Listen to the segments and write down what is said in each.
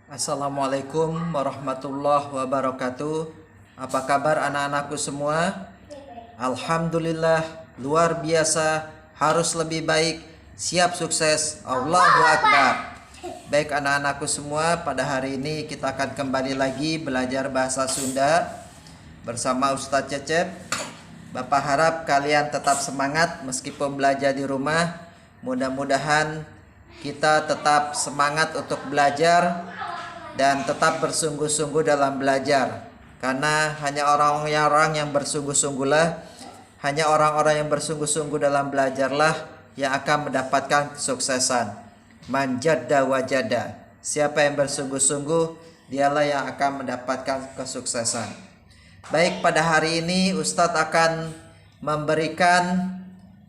Assalamualaikum warahmatullahi wabarakatuh. Apa kabar anak-anakku semua? Alhamdulillah, luar biasa, harus lebih baik, siap sukses, Allahu Akbar. Baik anak-anakku semua, pada hari ini kita akan kembali lagi belajar bahasa Sunda bersama Ustadz Cecep. Bapak harap kalian tetap semangat meskipun belajar di rumah. Mudah-mudahan kita tetap semangat untuk belajar dan tetap bersungguh-sungguh dalam belajar, karena hanya orang-orang yang bersungguh-sungguh dalam belajarlah yang akan mendapatkan kesuksesan. Man jadda wajada, siapa yang bersungguh-sungguh dialah yang akan mendapatkan kesuksesan. Baik, pada hari ini Ustadz akan memberikan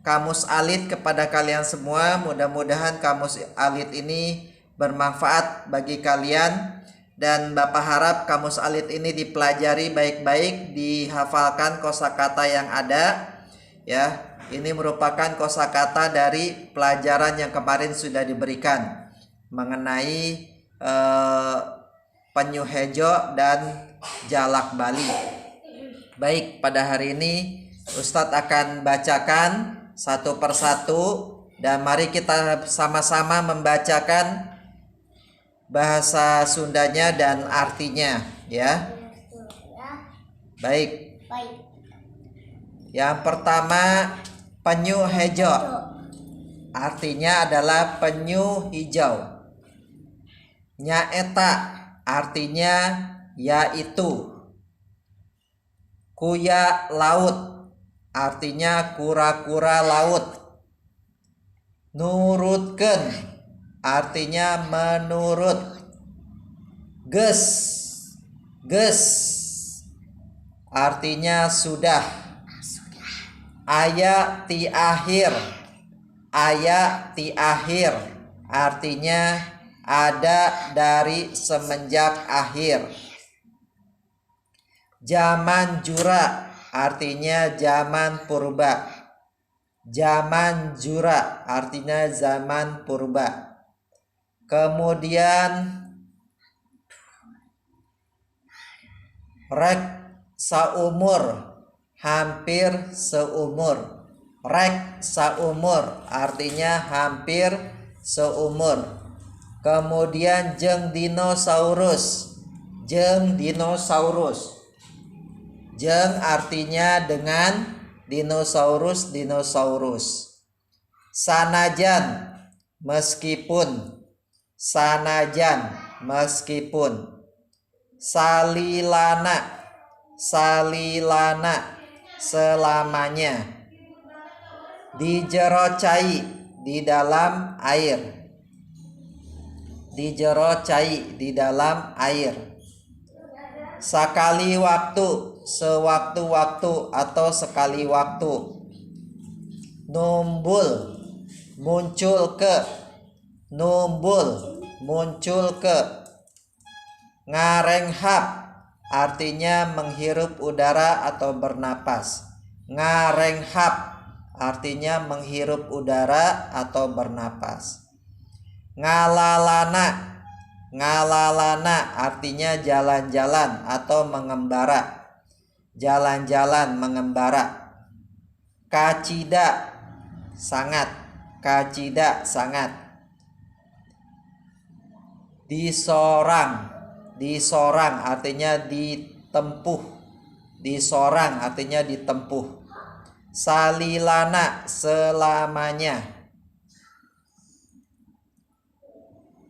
kamus alit kepada kalian semua. Mudah-mudahan kamus alit ini bermanfaat bagi kalian, dan Bapak harap kamus alit ini dipelajari baik-baik, dihafalkan kosakata yang ada ya. Ini merupakan kosakata dari pelajaran yang kemarin sudah diberikan mengenai penyu hejo dan jalak Bali. Baik, pada hari ini Ustadz akan bacakan satu persatu, dan mari kita sama-sama membacakan bahasa Sundanya dan artinya ya. Baik. Yang pertama, penyu hejo. Artinya adalah penyu hijau. Nyaeta artinya yaitu. Kuya laut artinya kura-kura laut. Nurutkeun artinya menurut. Geus artinya sudah. Aya ti akhir artinya ada dari semenjak akhir. Zaman jura artinya zaman purba. Zaman jura artinya zaman purba. Kemudian rek saumur, hampir seumur. Rek saumur artinya hampir seumur. Kemudian jeung dinosaurus. Jeung artinya dengan, dinosaurus. Sanajan meskipun. Salilana selamanya. Dijero cai, di dalam air. Sakali waktu, sewaktu-waktu atau sekali waktu. Numbul, muncul ke. Ngarenghap artinya menghirup udara atau bernapas. Ngalalana artinya jalan-jalan atau mengembara. Kacida sangat. Disorang artinya ditempuh. Salilana selamanya.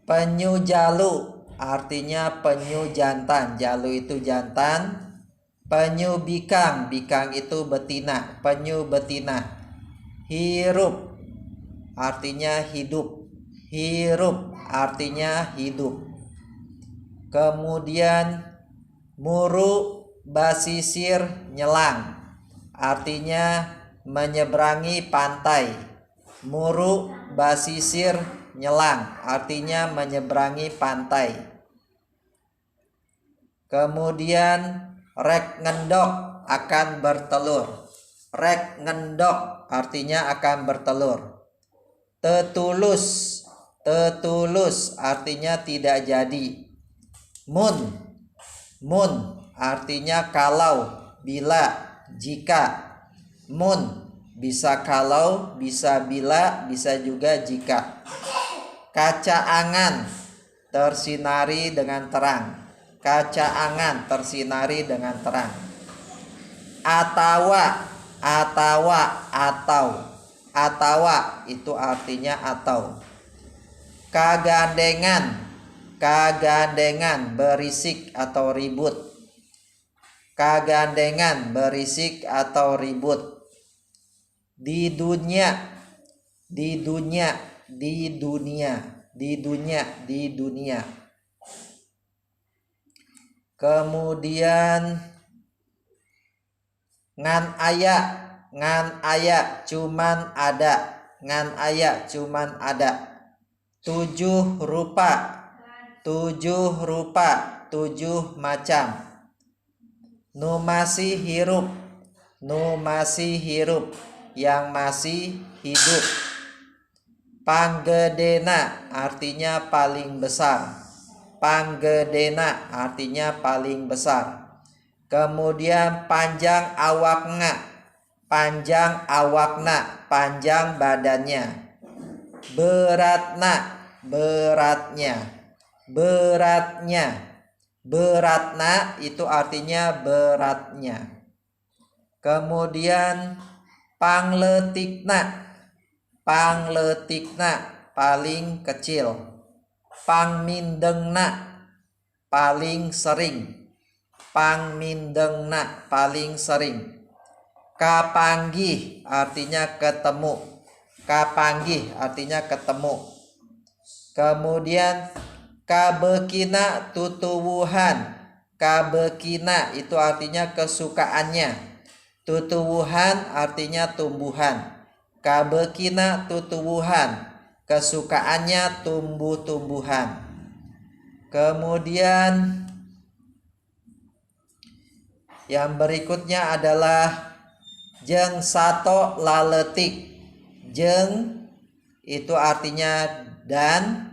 Penyu jalu artinya penyu jantan. Jalu itu jantan. Penyu bikang itu betina, penyu betina. Hirup artinya hidup. Kemudian muru basisir nyelang artinya menyeberangi pantai. Kemudian rek ngendok akan bertelur. Artinya akan bertelur. Tetulus artinya tidak jadi. Mun. Mun artinya kalau, bila, jika. Mun bisa kalau, bisa bila, bisa juga jika. Kaca angan tersinari dengan terang. Kaca angan tersinari dengan terang. Atawa, atau. Atawa itu artinya atau. Kagandengan, berisik atau ribut. Kagandengan, berisik atau ribut. Di dunia. Kemudian ngan aya cuman ada. Tujuh rupa, tujuh macam. Nu masih hirup, yang masih hidup. Panggedena artinya paling besar. Kemudian panjang awakna, panjang badannya. Beratna itu artinya beratnya. Kemudian pangletikna paling kecil. Pangmindengna paling sering. Kapanggih artinya ketemu. Kemudian kabekina tutuwuhan. Kabekina itu artinya kesukaannya. Tutuwuhan artinya tumbuhan. Kabekina tutuwuhan, kesukaannya tumbuh-tumbuhan. Kemudian yang berikutnya adalah jeung sato laletik. Jeung itu artinya dan,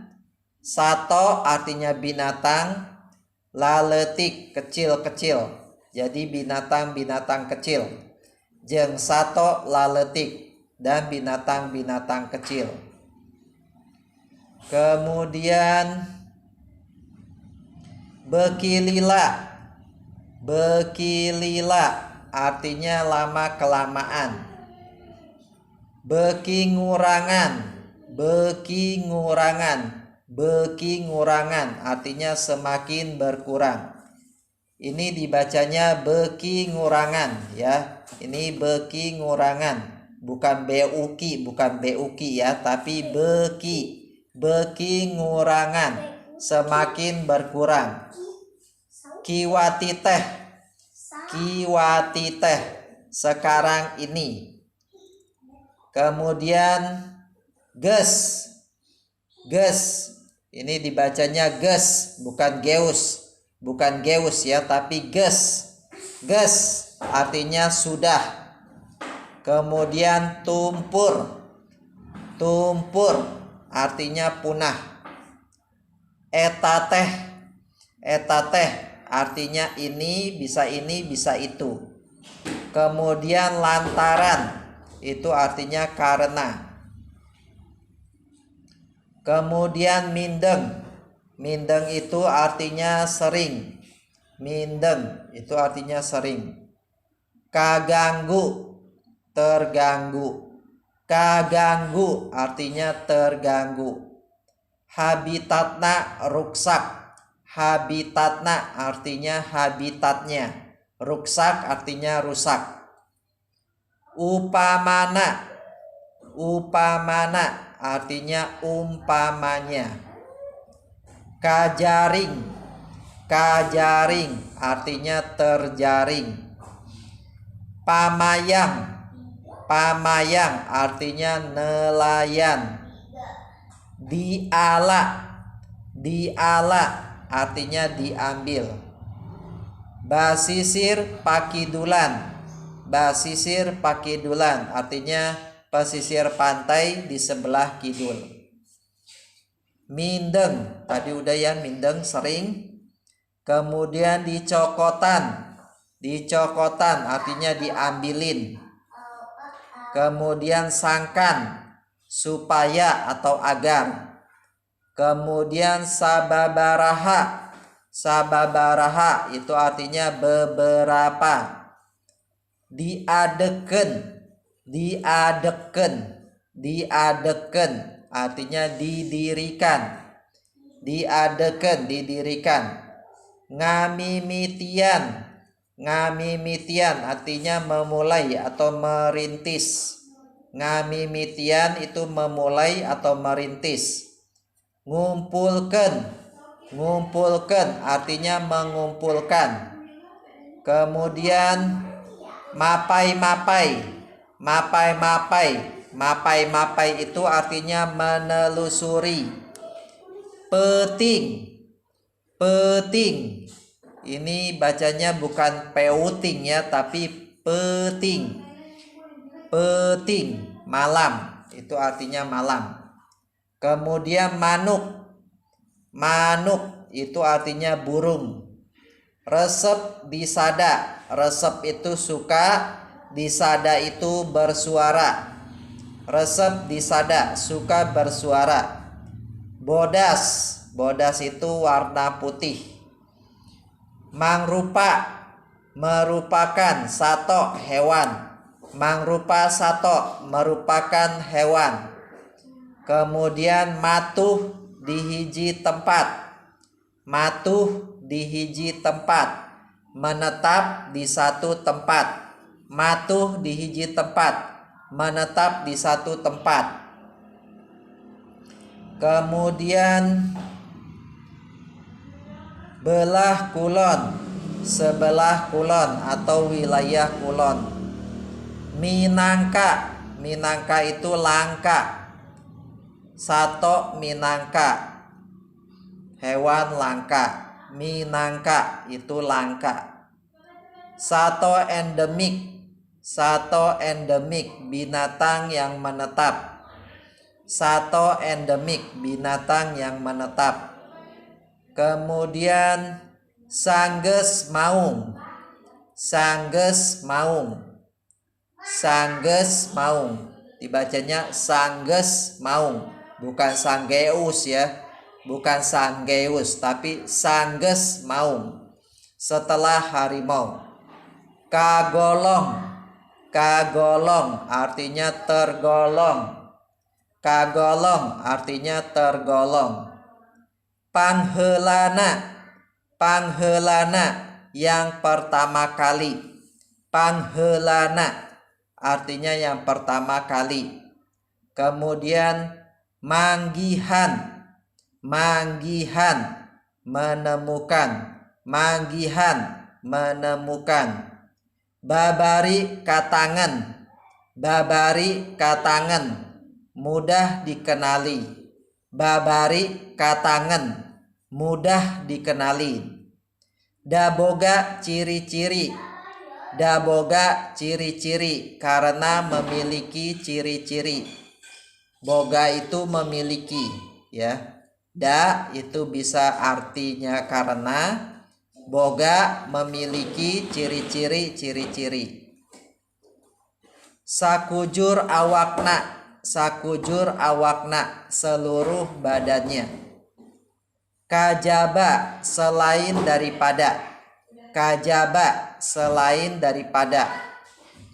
sato artinya binatang, laletik kecil-kecil. Jadi binatang-binatang kecil. Jeung sato laletik dan binatang-binatang kecil. Kemudian bekilila artinya lama kelamaan. Bekingurangan artinya semakin berkurang. Ini dibacanya bekingurangan ya. Ini bekingurangan. Bukan buki ya, tapi bekingurangan, semakin berkurang. Kiwati teh sekarang ini. Kemudian ges ini dibacanya ges, bukan geus ya, tapi ges artinya sudah. Kemudian tumpur artinya punah. Eta teh artinya ini bisa itu. Kemudian lantaran itu artinya karena. Kemudian mindeng itu artinya sering. Kaganggu artinya terganggu. Habitatna artinya habitatnya. Ruksak artinya rusak. Upamana artinya umpamanya. Kajaring artinya terjaring. Pamayang artinya nelayan. Diala artinya diambil. Basisir pakidulan artinya pesisir pantai di sebelah kidul. Mindeng tadi udah ya, mindeng sering. Kemudian dicokotan. Dicokotan artinya diambilin. Kemudian sangkan, supaya atau agar. Kemudian sababaraha. Sababaraha itu artinya beberapa. Diadeken. Diadeken. Diadeken artinya didirikan. Diadeken, didirikan. Ngamimitian. Ngamimitian artinya memulai atau merintis. Ngamimitian itu memulai atau merintis. Ngumpulkan. Ngumpulkan artinya mengumpulkan. Kemudian mapai-mapai. Mapai-mapai. Mapai-mapai itu artinya menelusuri. Peting. Peting. Ini bacanya bukan peuting ya, tapi peting. Peting, malam. Itu artinya malam. Kemudian manuk. Manuk itu artinya burung. Resep disada. Resep itu suka, disada itu bersuara. Resep disada, suka bersuara. Bodas. Bodas itu warna putih. Mangrupa, merupakan sato hewan. Mangrupa sato merupakan hewan. Kemudian matuh di hiji tempat. Matuh di hiji tempat. Menetap di satu tempat. Matuh di hiji tempat. Menetap di satu tempat. Kemudian belah kulon, sebelah kulon atau wilayah kulon. Minangka, Minangka itu langka. Sato minangka, hewan langka. Minangka itu langka. Sato endemik, sato endemik binatang yang menetap. Sato endemik binatang yang menetap. Kemudian sangges maung. Sangges maung. Sangges maung. Dibacanya sangges maung. Bukan sanggeus ya. Bukan sanggeus, tapi sangges maung. Setelah harimau. Kagolong. Kagolong artinya tergolong. Kagolong artinya tergolong. Panghelana. Panghelana yang pertama kali. Panghelana artinya yang pertama kali. Kemudian manggihan. Manggihan menemukan. Manggihan menemukan. Babari katangan. Babari katangan mudah dikenali. Babari katangan mudah dikenali. Daboga ciri-ciri. Daboga ciri-ciri karena memiliki ciri-ciri. Boga itu memiliki ya. Da itu bisa artinya karena. Boga memiliki ciri-ciri. Ciri-ciri. Sakujur awakna. Sakujur awakna seluruh badannya. Kajaba selain daripada. Kajaba selain daripada.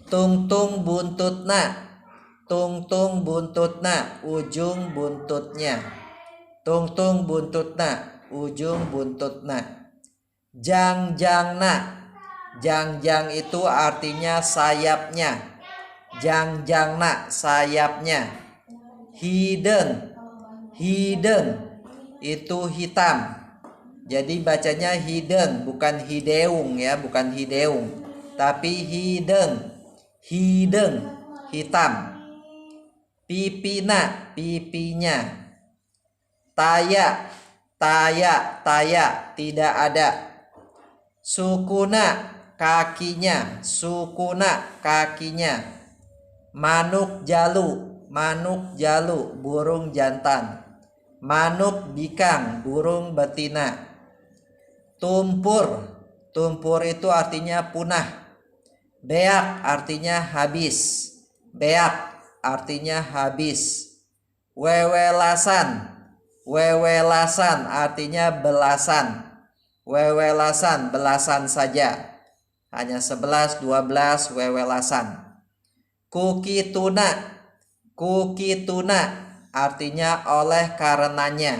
Tungtung buntutna. Tungtung buntutna ujung buntutnya. Tungtung buntutna ujung buntutna. Jangjangna. Jangjang itu artinya sayapnya. Jangjangna sayapnya. Hideng. Hideng itu hitam. Jadi bacanya hideng, bukan hideung ya, bukan hideung, tapi hideng. Hideng hitam. Pipina pipinya. Taya. Taya. Taya tidak ada. Sukuna kakinya. Sukuna kakinya. Manuk jalu. Manuk jalu burung jantan. Manuk bikang burung betina. Tumpur. Tumpur itu artinya punah. Beak artinya habis. Beak artinya habis. Wewelasan. Wewelasan artinya belasan. Wewelasan belasan saja. Hanya 11, 12 wewelasan. Kukituna. Kukituna artinya oleh karenanya.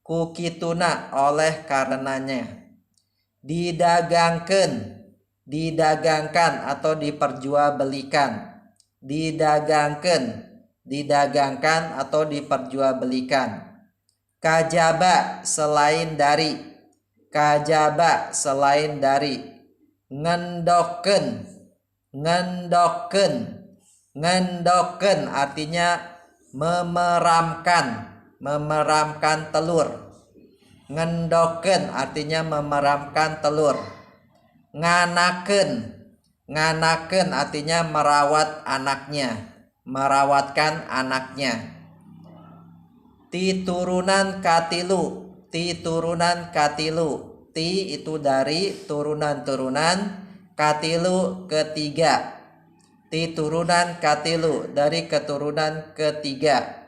Kukituna oleh karenanya. Didagangkan. Didagangkan atau diperjualbelikan. Didagangkan. Didagangkan atau diperjualbelikan. Kajaba selain dari. Kajaba selain dari. Ngendoken. Ngendoken. Ngendoken artinya memeramkan. Memeramkan telur. Ngendoken artinya memeramkan telur. Nganaken. Nganaken artinya merawat anaknya. Merawatkan anaknya. Titurunan katilu. Titurunan katilu. Ti itu dari turunan-turunan. Katilu ketiga. Titurunan katilu dari keturunan ketiga.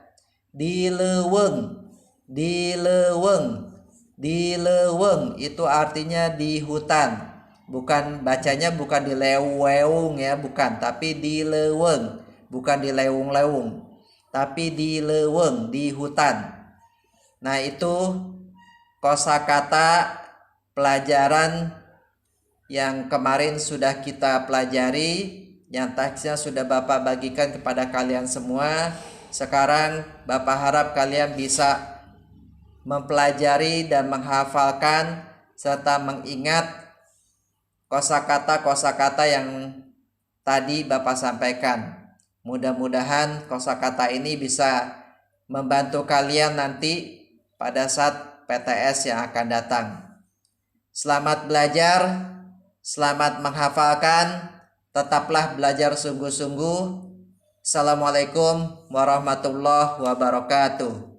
Dileweng. Dileweng. Dileweng itu artinya di hutan. Bukan bacanya bukan di leweng ya, bukan, tapi di leweng, bukan di lewung-lewung, tapi di leweng, di hutan. Nah, itu kosakata pelajaran yang kemarin sudah kita pelajari, yang teksnya sudah Bapak bagikan kepada kalian semua. Sekarang Bapak harap kalian bisa mempelajari dan menghafalkan serta mengingat kosakata-kosakata yang tadi Bapak sampaikan. Mudah-mudahan kosakata ini bisa membantu kalian nanti pada saat PTS yang akan datang. Selamat belajar, selamat menghafalkan, tetaplah belajar sungguh-sungguh. Assalamualaikum warahmatullahi wabarakatuh.